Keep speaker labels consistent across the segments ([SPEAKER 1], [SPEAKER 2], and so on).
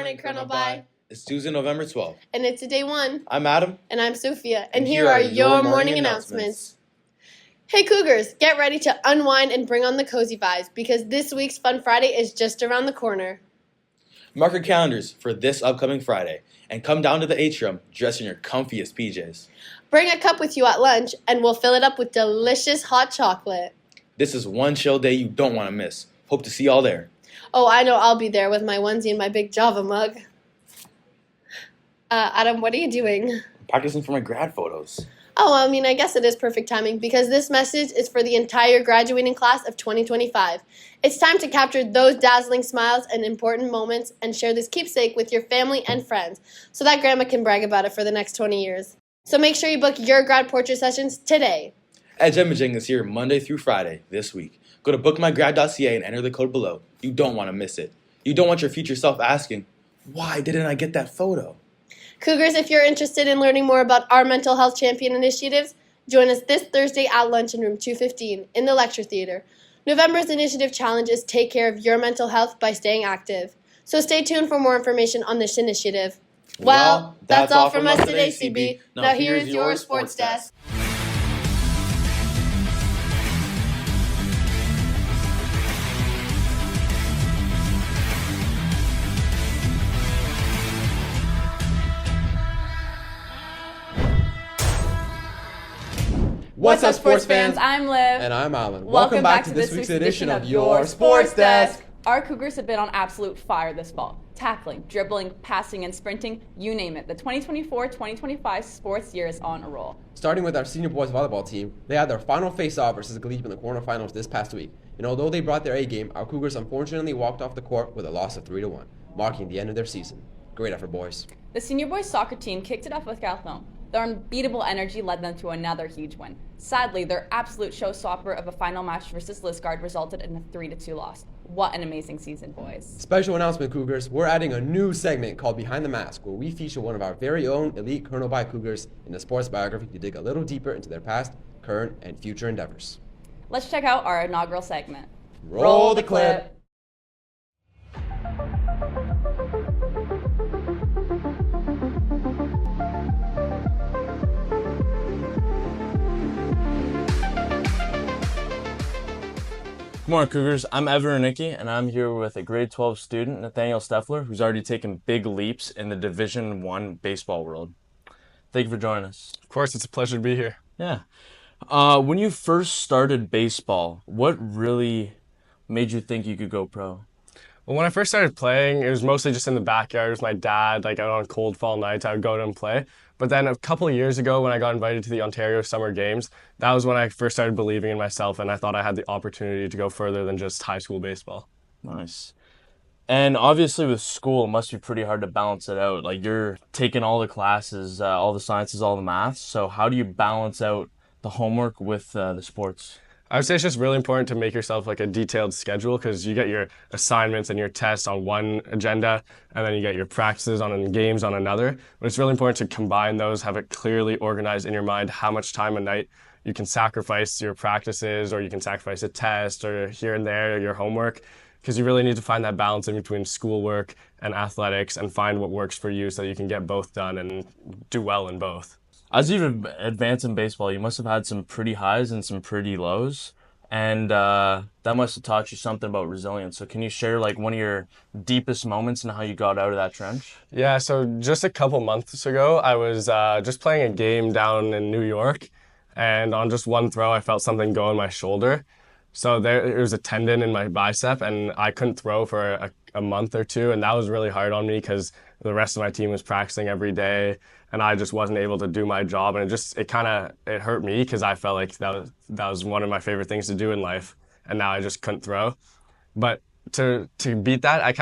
[SPEAKER 1] morning, Colonel Bai.
[SPEAKER 2] It's Tuesday, November 12th.
[SPEAKER 1] And it's day one.
[SPEAKER 2] I'm Adam.
[SPEAKER 1] And I'm Sophia. And here are your morning announcements. Hey Cougars, get ready to unwind and bring on the cozy vibes because this week's Fun Friday is just around the corner.
[SPEAKER 2] Mark your calendars for this upcoming Friday and come down to the atrium dressed in your comfiest PJs.
[SPEAKER 1] Bring a cup with you at lunch and we'll fill it up with delicious hot chocolate.
[SPEAKER 2] This is one chill day you don't want to miss. Hope to see y'all there.
[SPEAKER 1] Oh, I know I'll be there with my onesie and my big Java mug. Adam, what are you doing?
[SPEAKER 2] I'm practicing for my grad photos.
[SPEAKER 1] Oh, I guess it is perfect timing because this message is for the entire graduating class of 2025. It's time to capture those dazzling smiles and important moments and share this keepsake with your family and friends so that grandma can brag about it for the next 20 years. So make sure you book your grad portrait sessions today.
[SPEAKER 2] Edge Imaging is here Monday through Friday this week. Go to bookmygrad.ca and enter the code below. You don't want to miss it. You don't want your future self asking, why didn't I get that photo?
[SPEAKER 1] Cougars, if you're interested in learning more about our mental health champion initiatives, join us this Thursday at lunch in room 215 in the lecture theater. November's initiative challenge is Take Care of Your Mental Health by Staying Active. So stay tuned for more information on this initiative. Well, that's all from us today, CB. Now here's your sports desk.
[SPEAKER 3] What's up, sports fans?
[SPEAKER 4] I'm Liv.
[SPEAKER 3] And I'm Alan.
[SPEAKER 4] Welcome back to this week's edition of Your Sports Desk. Our Cougars have been on absolute fire this fall. Tackling, dribbling, passing, and sprinting, you name it. The 2024-2025 sports year is on a roll.
[SPEAKER 3] Starting with our senior boys volleyball team, they had their final face-off versus Glebe in the quarterfinals this past week. And although they brought their A game, our Cougars unfortunately walked off the court with a loss of 3-1, marking the end of their season. Great effort, boys.
[SPEAKER 4] The senior boys soccer team kicked it off with Carleton. Their unbeatable energy led them to another huge win. Sadly, their absolute showstopper of a final match versus Lisgard resulted in a 3-2 loss. What an amazing season, boys.
[SPEAKER 3] Special announcement, Cougars. We're adding a new segment called Behind the Mask, where we feature one of our very own elite Colonel Bai Cougars in the sports biography to dig a little deeper into their past, current, and future endeavors.
[SPEAKER 4] Let's check out our inaugural segment.
[SPEAKER 3] Roll the clip.
[SPEAKER 5] Good morning, Cougars. I'm Evan Renicky, and I'm here with a grade 12 student, Nathaniel Steffler, who's already taken big leaps in the Division I baseball world. Thank you for joining us.
[SPEAKER 6] Of course, it's a pleasure to be here.
[SPEAKER 5] Yeah. When you first started baseball, what really made you think you could go pro?
[SPEAKER 6] Well, when I first started playing, it was mostly just in the backyard with my dad, out on cold fall nights, I would go to and play. But then a couple of years ago, when I got invited to the Ontario Summer Games, that was when I first started believing in myself, and I thought I had the opportunity to go further than just high school baseball.
[SPEAKER 5] Nice. And obviously with school, it must be pretty hard to balance it out. You're taking all the classes, all the sciences, all the maths. So how do you balance out the homework with the sports?
[SPEAKER 6] I would say it's just really important to make yourself a detailed schedule because you get your assignments and your tests on one agenda and then you get your practices and games on another. But it's really important to combine those, have it clearly organized in your mind how much time a night you can sacrifice your practices or you can sacrifice a test or here and there your homework because you really need to find that balance in between schoolwork and athletics and find what works for you so you can get both done and do well in both.
[SPEAKER 5] As you've advanced in baseball, you must have had some pretty highs and some pretty lows, and that must have taught you something about resilience. So can you share one of your deepest moments and how you got out of that trench?
[SPEAKER 6] Yeah, so just a couple months ago, I was just playing a game down in New York, and on just one throw, I felt something go in my shoulder. So there was a tendon in my bicep, and I couldn't throw for a month or two, and that was really hard on me because the rest of my team was practicing every day, and I just wasn't able to do my job, and it hurt me because I felt like that was one of my favorite things to do in life, and now I just couldn't throw. But to beat that, I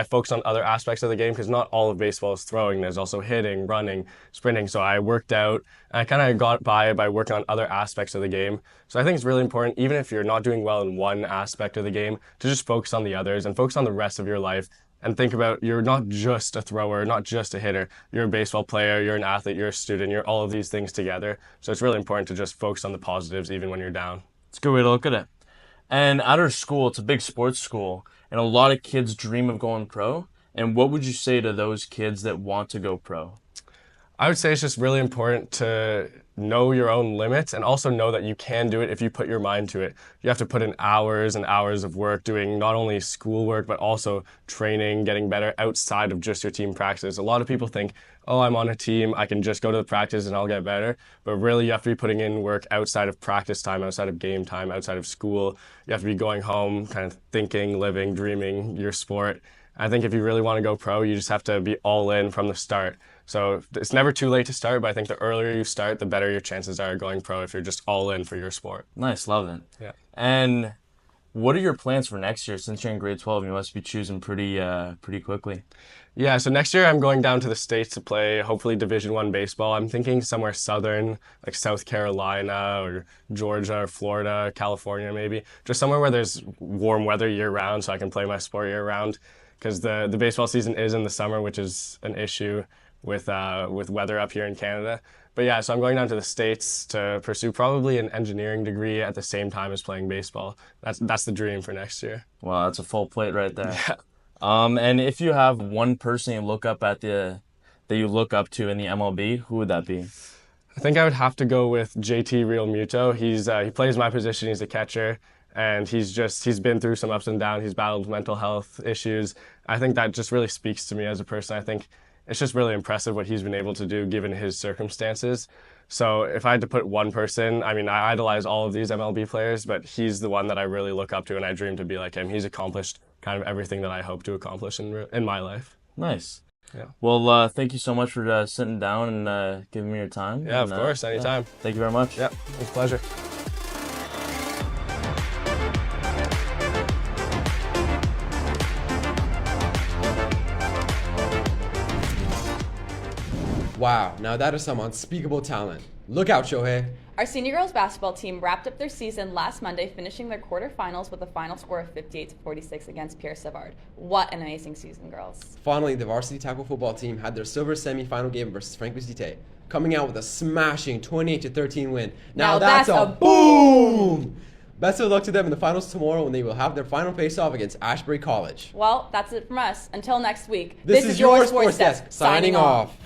[SPEAKER 6] focused on other aspects of the game because not all of baseball is throwing. There's also hitting, running, sprinting. So I worked out, and I kind of got by working on other aspects of the game. So I think it's really important, even if you're not doing well in one aspect of the game, to just focus on the others and focus on the rest of your life. And think about, you're not just a thrower, not just a hitter. You're a baseball player, you're an athlete, you're a student, you're all of these things together. So it's really important to just focus on the positives even when you're down.
[SPEAKER 5] It's a good way to look at it. And at our school, it's a big sports school, and a lot of kids dream of going pro. And what would you say to those kids that want to go pro?
[SPEAKER 6] I would say it's just really important to know your own limits and also know that you can do it if you put your mind to it. You have to put in hours and hours of work doing not only schoolwork, but also training, getting better outside of just your team practice. A lot of people think, oh, I'm on a team, I can just go to the practice and I'll get better. But really, you have to be putting in work outside of practice time, outside of game time, outside of school. You have to be going home, kind of thinking, living, dreaming your sport. I think if you really want to go pro, you just have to be all in from the start. So it's never too late to start, but I think the earlier you start, the better your chances are going pro if you're just all in for your sport.
[SPEAKER 5] Nice, love it.
[SPEAKER 6] Yeah.
[SPEAKER 5] And what are your plans for next year? Since you're in grade 12, you must be choosing pretty quickly.
[SPEAKER 6] Yeah, so next year I'm going down to the States to play hopefully Division I baseball. I'm thinking somewhere southern, like South Carolina or Georgia or Florida, California maybe. Just somewhere where there's warm weather year round so I can play my sport year round. Because the baseball season is in the summer, which is an issue with weather up here in Canada. But yeah, so I'm going down to the States to pursue probably an engineering degree at the same time as playing baseball. That's the dream for next year.
[SPEAKER 5] Wow, that's a full plate right there.
[SPEAKER 6] Yeah.
[SPEAKER 5] And if you have one person you look up that you look up to in the MLB, who would that be?
[SPEAKER 6] I think I would have to go with JT Realmuto. He plays my position. He's a catcher. And he's been through some ups and downs. He's battled mental health issues. I think that just really speaks to me as a person. I think it's just really impressive what he's been able to do given his circumstances. So if I had to put one person, I mean, I idolize all of these MLB players, but he's the one that I really look up to and I dream to be like him. He's accomplished kind of everything that I hope to accomplish in my life.
[SPEAKER 5] Nice.
[SPEAKER 6] Yeah.
[SPEAKER 5] Well, thank you so much for sitting down and giving me your time.
[SPEAKER 6] Yeah,
[SPEAKER 5] and,
[SPEAKER 6] of course, anytime.
[SPEAKER 5] Yeah. Thank you very much.
[SPEAKER 6] Yeah, it was a pleasure.
[SPEAKER 3] Wow, now that is some unspeakable talent. Look out, Shohei.
[SPEAKER 4] Our senior girls basketball team wrapped up their season last Monday, finishing their quarterfinals with a final score of 58-46 against Pierre Savard. What an amazing season, girls.
[SPEAKER 3] Finally, the varsity tackle football team had their silver semifinal game versus Frank Visite, coming out with a smashing 28-13 win. Now that's a boom! Best of luck to them in the finals tomorrow when they will have their final face-off against Ashbury College.
[SPEAKER 4] Well, that's it from us. Until next week,
[SPEAKER 3] This is your Sports Desk, signing off.